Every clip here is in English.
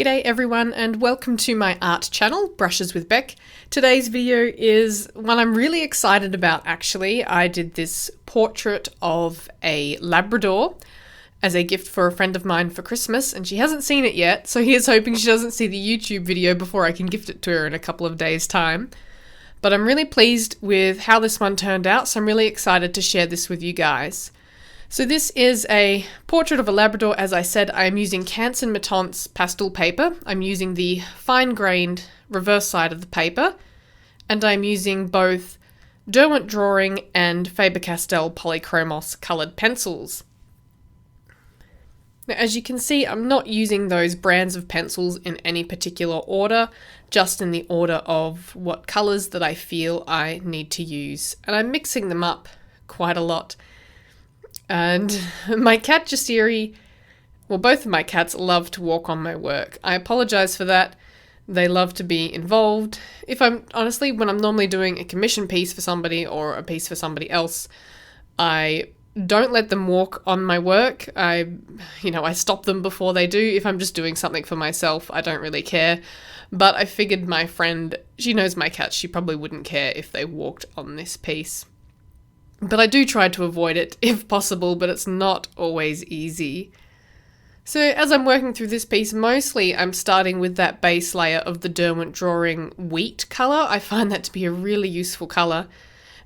G'day everyone and welcome to my art channel, Brushes with Beck. Today's video is one I'm really excited about actually. I did this portrait of a Labrador as a gift for a friend of mine for Christmas and she hasn't seen it yet, so here's hoping she doesn't see the YouTube video before I can gift it to her in a couple of days' time. But I'm really pleased with how this one turned out, so I'm really excited to share this with you guys. So this is a portrait of a Labrador. As I said, I'm using Canson Mi-teintes pastel paper. I'm using the fine-grained reverse side of the paper, and I'm using both Derwent Drawing and Faber-castell Polychromos coloured pencils. Now, as you can see, I'm not using those brands of pencils in any particular order, just in the order of what colours that I feel I need to use. And I'm mixing them up quite a lot. And my cat Jasiri, well, both of my cats love to walk on my work. I apologise for that. They love to be involved. When I'm normally doing a commission piece for somebody or a piece for somebody else, I don't let them walk on my work. I stop them before they do. If I'm just doing something for myself, I don't really care. But I figured my friend, she knows my cats, she probably wouldn't care if they walked on this piece. But I do try to avoid it if possible, but it's not always easy. So as I'm working through this piece, mostly I'm starting with that base layer of the Derwent Drawing wheat colour. I find that to be a really useful colour.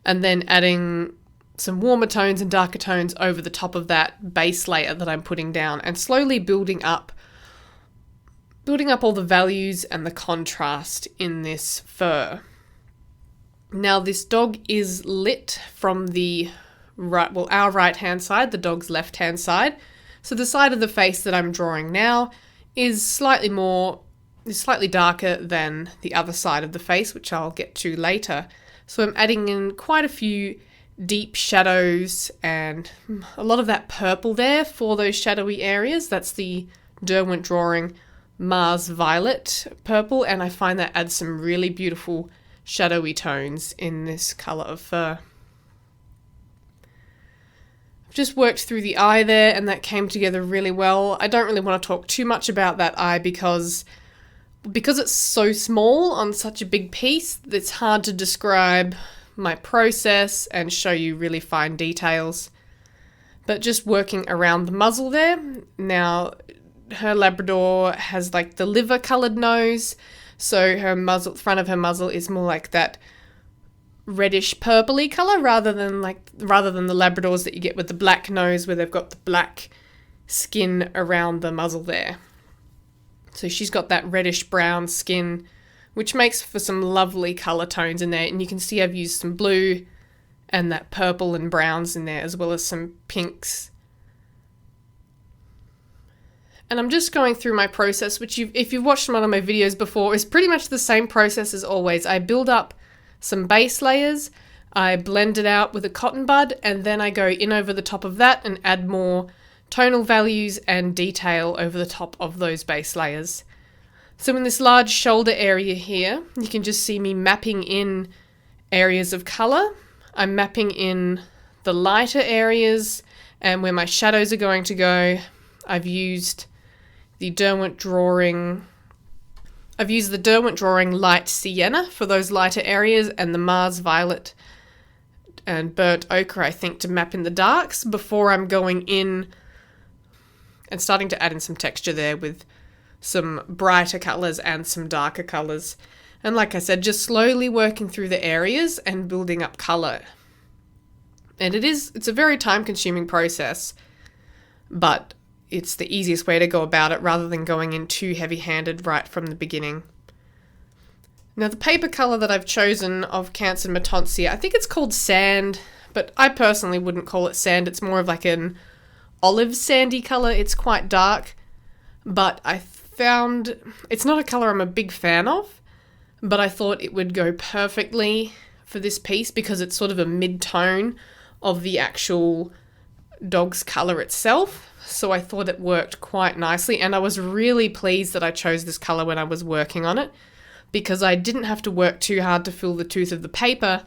And then adding some warmer tones and darker tones over the top of that base layer that I'm putting down and slowly building up all the values and the contrast in this fur. Now this dog is lit from the our right-hand side, the dog's left-hand side. So the side of the face that I'm drawing now is slightly darker than the other side of the face, which I'll get to later. So I'm adding in quite a few deep shadows and a lot of that purple there for those shadowy areas. That's the Derwent Drawing Mars Violet purple, and I find that adds some really beautiful shadowy tones in this colour of fur. I've just worked through the eye there and that came together really well. I don't really want to talk too much about that eye because it's so small on such a big piece, it's hard to describe my process and show you really fine details. But just working around the muzzle there. Now, her Labrador has like the liver coloured nose, so her muzzle, front of her muzzle is more like that reddish purpley colour rather than the Labradors that you get with the black nose where they've got the black skin around the muzzle there. So she's got that reddish brown skin, which makes for some lovely colour tones in there. And you can see I've used some blue and that purple and browns in there, as well as some pinks. And I'm just going through my process, which if you've watched one of my videos before, is pretty much the same process as always. I build up some base layers, I blend it out with a cotton bud, and then I go in over the top of that and add more tonal values and detail over the top of those base layers. So in this large shoulder area here, you can just see me mapping in areas of colour. I'm mapping in the lighter areas and where my shadows are going to go. I've used the Derwent Drawing Light Sienna for those lighter areas and the Mars Violet and Burnt Ochre, I think, to map in the darks before I'm going in and starting to add in some texture there with some brighter colours and some darker colours. And like I said, just slowly working through the areas and building up colour. And it's a very time-consuming process, but it's the easiest way to go about it rather than going in too heavy-handed right from the beginning. Now the paper colour that I've chosen of Canson Mi-teintes here, I think it's called sand, but I personally wouldn't call it sand. It's more of like an olive sandy colour. It's quite dark, but I found it's not a colour I'm a big fan of, but I thought it would go perfectly for this piece because it's sort of a mid-tone of the actual dog's colour itself. So I thought it worked quite nicely, and I was really pleased that I chose this colour when I was working on it because I didn't have to work too hard to fill the tooth of the paper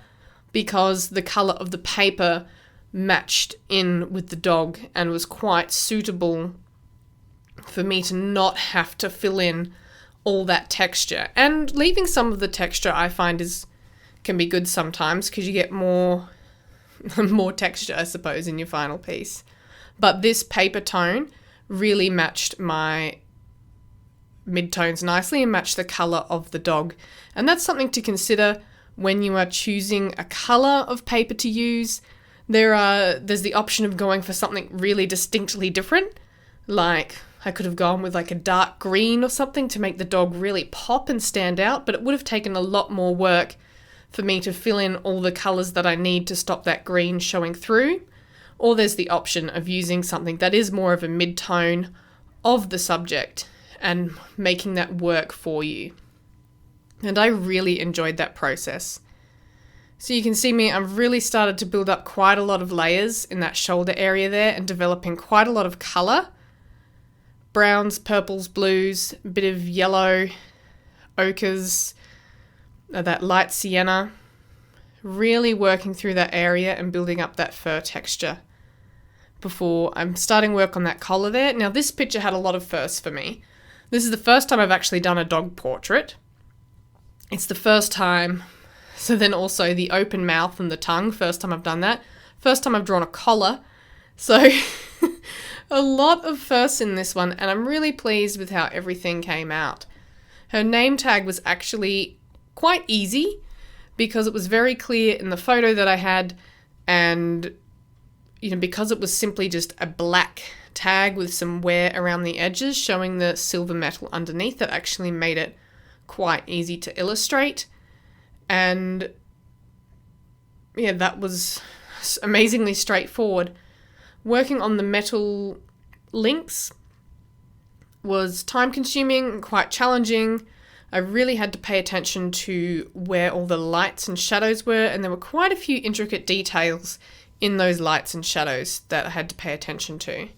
because the colour of the paper matched in with the dog and was quite suitable for me to not have to fill in all that texture. And leaving some of the texture I find can be good sometimes because you get more texture, I suppose, in your final piece. But this paper tone really matched my mid-tones nicely and matched the colour of the dog. And that's something to consider when you are choosing a colour of paper to use. There's the option of going for something really distinctly different. Like, I could have gone with like a dark green or something to make the dog really pop and stand out, but it would have taken a lot more work for me to fill in all the colours that I need to stop that green showing through. Or there's the option of using something that is more of a mid-tone of the subject and making that work for you. And I really enjoyed that process. So you can see me, I've really started to build up quite a lot of layers in that shoulder area there and developing quite a lot of colour. Browns, purples, blues, a bit of yellow, ochres, that light sienna. Really working through that area and building up that fur texture before I'm starting work on that collar there. Now this picture had a lot of firsts for me. This is the first time I've actually done a dog portrait. It's the first time, so then also the open mouth and the tongue, first time I've done that. First time I've drawn a collar. So a lot of firsts in this one, and I'm really pleased with how everything came out. Her name tag was actually quite easy because it was very clear in the photo that I had, and because it was simply just a black tag with some wear around the edges showing the silver metal underneath, that actually made it quite easy to illustrate. And yeah, that was amazingly straightforward. Working on the metal links was time consuming and quite challenging. I really had to pay attention to where all the lights and shadows were, and there were quite a few intricate details in those lights and shadows that I had to pay attention to.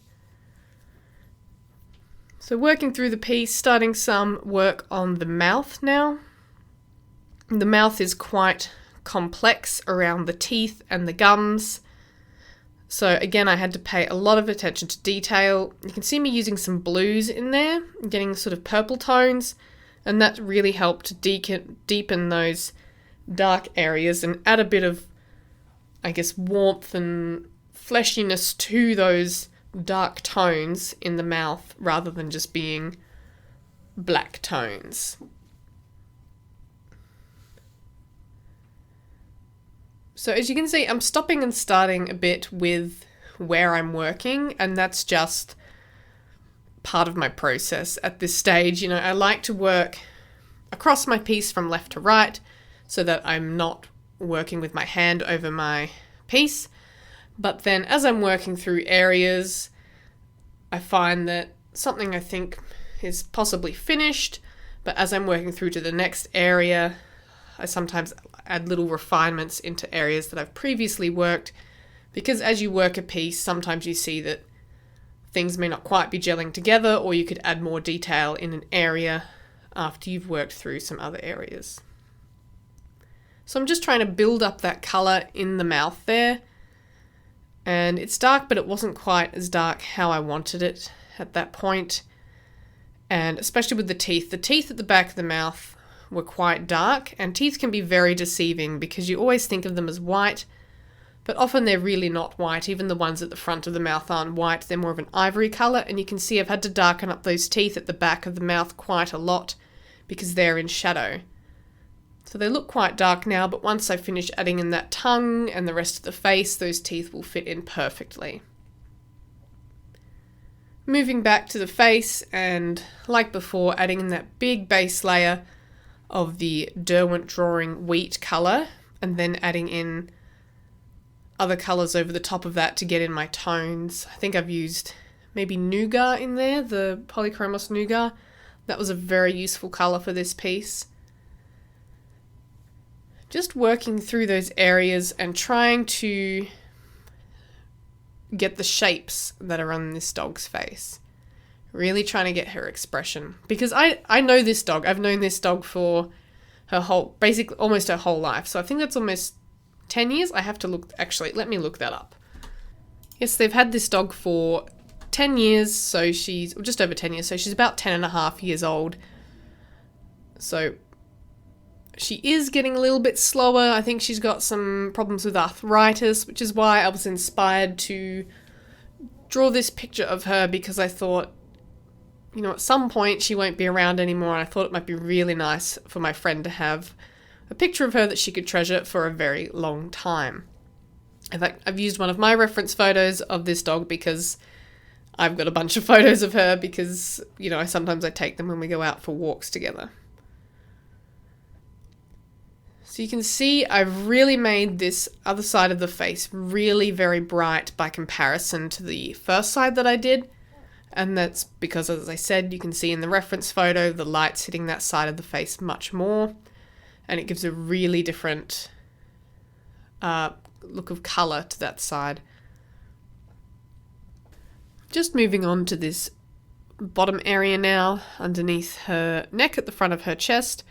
So working through the piece, starting some work on the mouth now. The mouth is quite complex around the teeth and the gums. So again, I had to pay a lot of attention to detail. You can see me using some blues in there, getting sort of purple tones, and that really helped to deepen those dark areas and add a bit of, I guess, warmth and fleshiness to those dark tones in the mouth rather than just being black tones. So as you can see, I'm stopping and starting a bit with where I'm working, and that's just part of my process at this stage. I like to work across my piece from left to right so that I'm not working with my hand over my piece. But then as I'm working through areas, I find that something I think is possibly finished, but as I'm working through to the next area, I sometimes add little refinements into areas that I've previously worked, because as you work a piece, sometimes you see that things may not quite be gelling together, or you could add more detail in an area after you've worked through some other areas. So I'm just trying to build up that colour in the mouth there. And it's dark, but it wasn't quite as dark how I wanted it at that point. And especially with the teeth at the back of the mouth were quite dark, and teeth can be very deceiving because you always think of them as white, but often they're really not white. Even the ones at the front of the mouth aren't white, they're more of an ivory colour, and you can see I've had to darken up those teeth at the back of the mouth quite a lot because they're in shadow. So they look quite dark now, but once I finish adding in that tongue and the rest of the face, those teeth will fit in perfectly. Moving back to the face, and like before, adding in that big base layer of the Derwent Drawing wheat colour, and then adding in other colours over the top of that to get in my tones. I think I've used maybe Nougat in there, the Polychromos Nougat. That was a very useful colour for this piece. Just working through those areas and trying to get the shapes that are on this dog's face. Really trying to get her expression. Because I know this dog. I've known this dog for basically almost her whole life. So I think that's almost 10 years. I have to look, actually, let me look that up. Yes, they've had this dog for 10 years, so she's just over 10 years, so she's about 10 and a half years old. So she is getting a little bit slower. I think she's got some problems with arthritis, which is why I was inspired to draw this picture of her, because I thought, you know, at some point she won't be around anymore, and I thought it might be really nice for my friend to have a picture of her that she could treasure for a very long time. In fact, I've used one of my reference photos of this dog because I've got a bunch of photos of her because, you know, sometimes I take them when we go out for walks together. So you can see I've really made this other side of the face really very bright by comparison to the first side that I did. And that's because, as I said, you can see in the reference photo, the light's hitting that side of the face much more. And it gives a really different look of colour to that side. Just moving on to this bottom area now, underneath her neck at the front of her chest.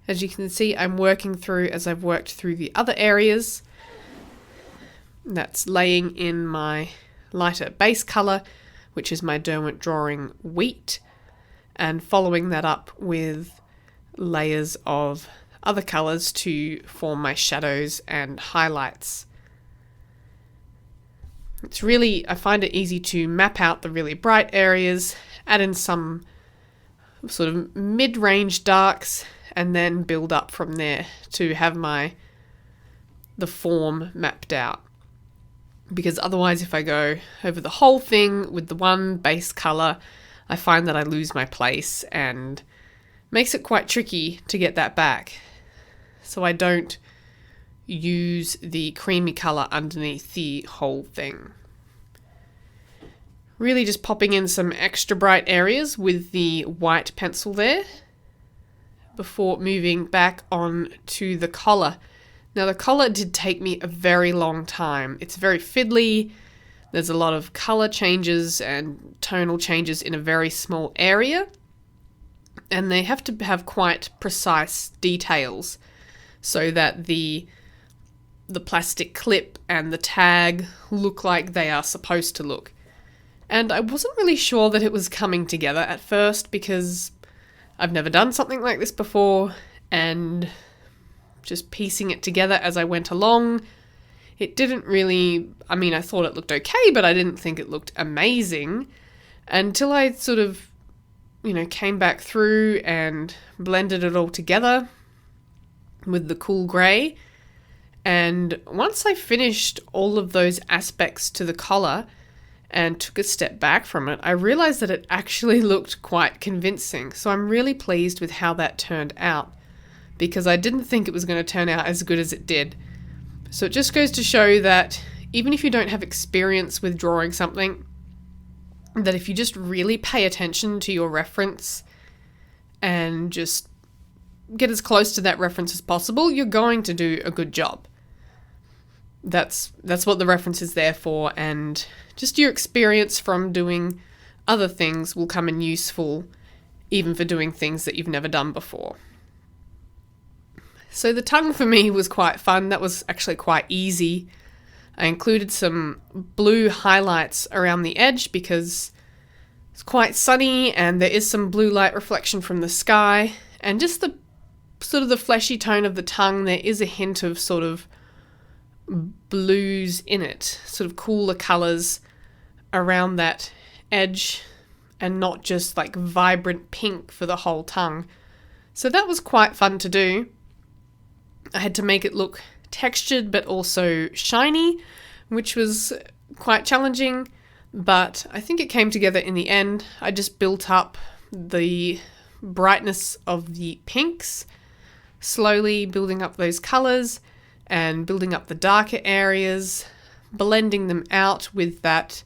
As you can see, I'm working through as I've worked through the other areas. That's laying in my lighter base colour, which is my Derwent Drawing Wheat, and following that up with layers of other colours to form my shadows and highlights. It's really, I find it easy to map out the really bright areas, add in some sort of mid-range darks, and then build up from there to have the form mapped out. Because otherwise, if I go over the whole thing with the one base colour, I find that I lose my place and makes it quite tricky to get that back. So I don't use the creamy colour underneath the whole thing. Really just popping in some extra bright areas with the white pencil there before moving back on to the collar. Now the collar did take me a very long time. It's very fiddly. There's a lot of colour changes and tonal changes in a very small area. And they have to have quite precise details so that the plastic clip and the tag look like they are supposed to look. And I wasn't really sure that it was coming together at first because I've never done something like this before, and just piecing it together as I went along, it didn't really, I mean, I thought it looked okay, but I didn't think it looked amazing until I sort of, you know, came back through and blended it all together with the cool grey. And once I finished all of those aspects to the collar and took a step back from it, I realized that it actually looked quite convincing. So I'm really pleased with how that turned out, because I didn't think it was going to turn out as good as it did. So it just goes to show that even if you don't have experience with drawing something, that if you just really pay attention to your reference and just get as close to that reference as possible, you're going to do a good job. That's what the reference is there for, and just your experience from doing other things will come in useful even for doing things that you've never done before. So the tongue for me was quite fun. That was actually quite easy. I included some blue highlights around the edge because it's quite sunny and there is some blue light reflection from the sky, and just the sort of the fleshy tone of the tongue, there is a hint of sort of blues in it, sort of cooler colours around that edge, and not just like vibrant pink for the whole tongue. So that was quite fun to do. I had to make it look textured but also shiny, which was quite challenging, but I think it came together in the end. I just built up the brightness of the pinks, slowly building up those colours and building up the darker areas, blending them out with that,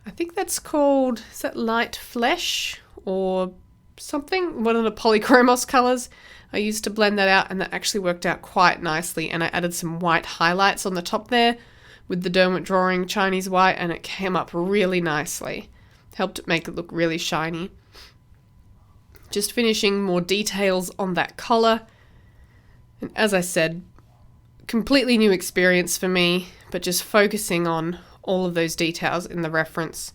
I think that's called, is that light flesh or something? One of the Polychromos colours. I used to blend that out, and that actually worked out quite nicely, and I added some white highlights on the top there with the Derwent Drawing Chinese white, and it came up really nicely. Helped make it look really shiny. Just finishing more details on that collar. And as I said, completely new experience for me, but just focusing on all of those details in the reference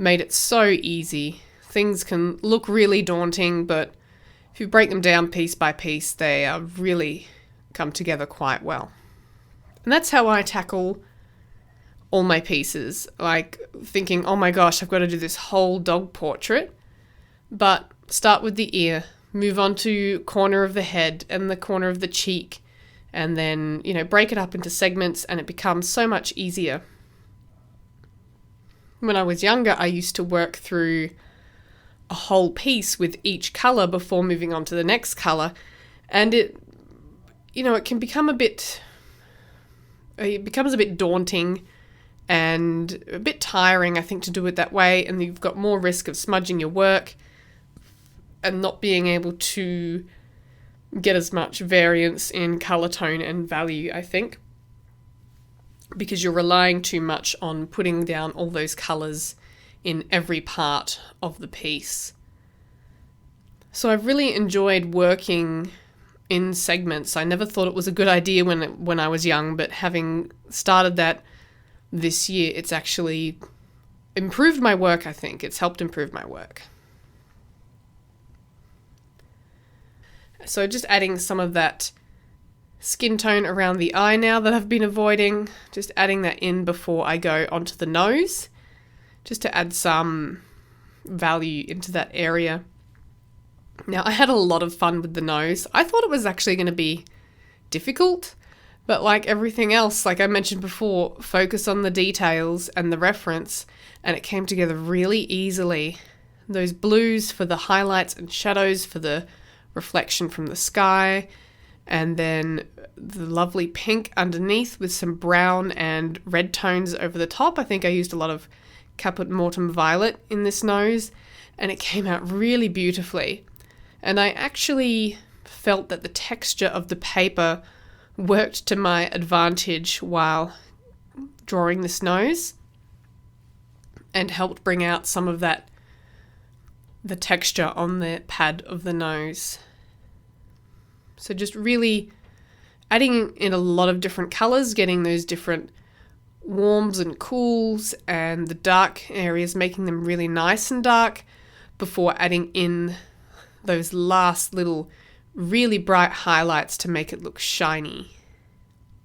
made it so easy. Things can look really daunting, but if you break them down piece by piece, they really come together quite well. And that's how I tackle all my pieces, like thinking, oh my gosh, I've got to do this whole dog portrait, but start with the ear, move on to corner of the head and the corner of the cheek, and then, break it up into segments, and it becomes so much easier. When I was younger, I used to work through a whole piece with each color before moving on to the next color, and it can become it becomes a bit daunting and a bit tiring, I think, to do it that way, and you've got more risk of smudging your work and not being able to get as much variance in color tone and value, I think, because you're relying too much on putting down all those colors in every part of the piece. So I've really enjoyed working in segments. I never thought it was a good idea when I was young, but having started that this year, it's actually improved my work, I think. It's helped improve my work. So just adding some of that skin tone around the eye now that I've been avoiding, just adding that in before I go onto the nose, just to add some value into that area. Now, I had a lot of fun with the nose. I thought it was actually going to be difficult, but like everything else, like I mentioned before, focus on the details and the reference, and it came together really easily. Those blues for the highlights and shadows for the reflection from the sky, and then the lovely pink underneath with some brown and red tones over the top. I think I used a lot of Caput Mortem Violet in this nose, and it came out really beautifully. And I actually felt that the texture of the paper worked to my advantage while drawing this nose, and helped bring out some of the texture on the pad of the nose. So just really adding in a lot of different colors, getting those different warms and cools and the dark areas, making them really nice and dark before adding in those last little really bright highlights to make it look shiny.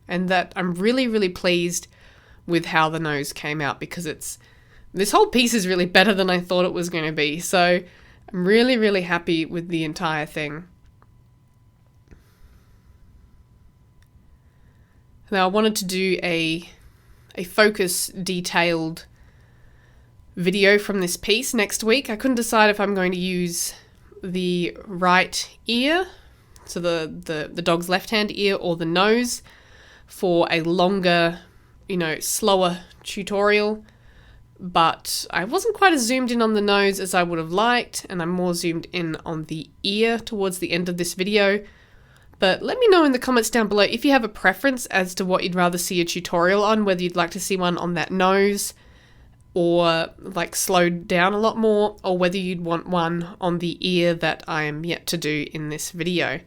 And that I'm really, really pleased with how the nose came out, because this whole piece is really better than I thought it was going to be. So I'm really, really happy with the entire thing. Now, I wanted to do a focus detailed video from this piece next week. I couldn't decide if I'm going to use the right ear, so the dog's left hand ear, or the nose for a longer, slower tutorial. But I wasn't quite as zoomed in on the nose as I would have liked, and I'm more zoomed in on the ear towards the end of this video. But let me know in the comments down below if you have a preference as to what you'd rather see a tutorial on, whether you'd like to see one on that nose or like slowed down a lot more, or whether you'd want one on the ear that I am yet to do in this video.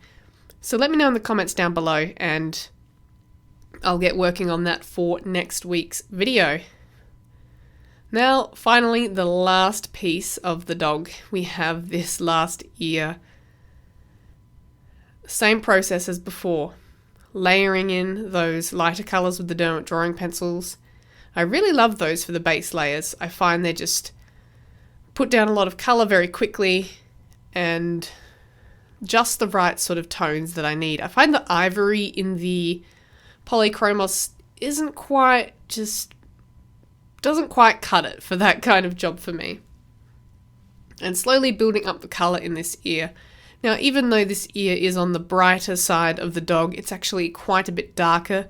So let me know in the comments down below, and I'll get working on that for next week's video. Now, finally, the last piece of the dog. We have this last ear. Same process as before, layering in those lighter colours with the Derwent drawing pencils. I really love those for the base layers. I find they just put down a lot of colour very quickly and just the right sort of tones that I need. I find the ivory in the Polychromos doesn't quite cut it for that kind of job for me. And slowly building up the colour in this ear. Now, even though this ear is on the brighter side of the dog, it's actually quite a bit darker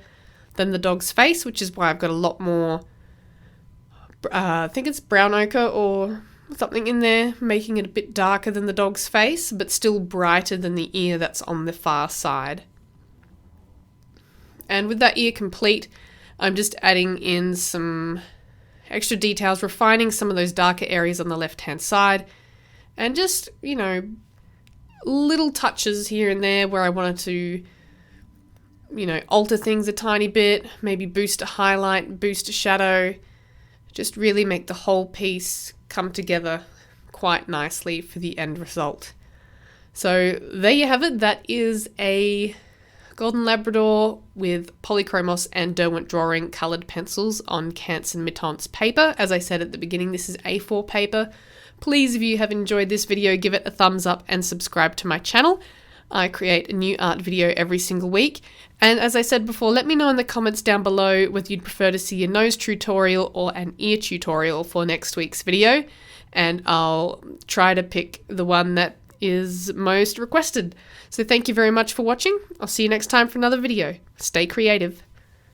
than the dog's face, which is why I've got a lot more, I think it's brown ochre or something in there, making it a bit darker than the dog's face, but still brighter than the ear that's on the far side. And with that ear complete, I'm just adding in some extra details, refining some of those darker areas on the left-hand side, and just, little touches here and there where I wanted to, alter things a tiny bit, maybe boost a highlight, boost a shadow, just really make the whole piece come together quite nicely for the end result. So there you have it. That is a Golden Labrador with Polychromos and Derwent Drawing coloured pencils on Canson Mi-teintes paper. As I said at the beginning, this is A4 paper. Please, if you have enjoyed this video, give it a thumbs up and subscribe to my channel. I create a new art video every single week. And as I said before, let me know in the comments down below whether you'd prefer to see a nose tutorial or an ear tutorial for next week's video. And I'll try to pick the one that is most requested. So thank you very much for watching. I'll see you next time for another video. Stay creative.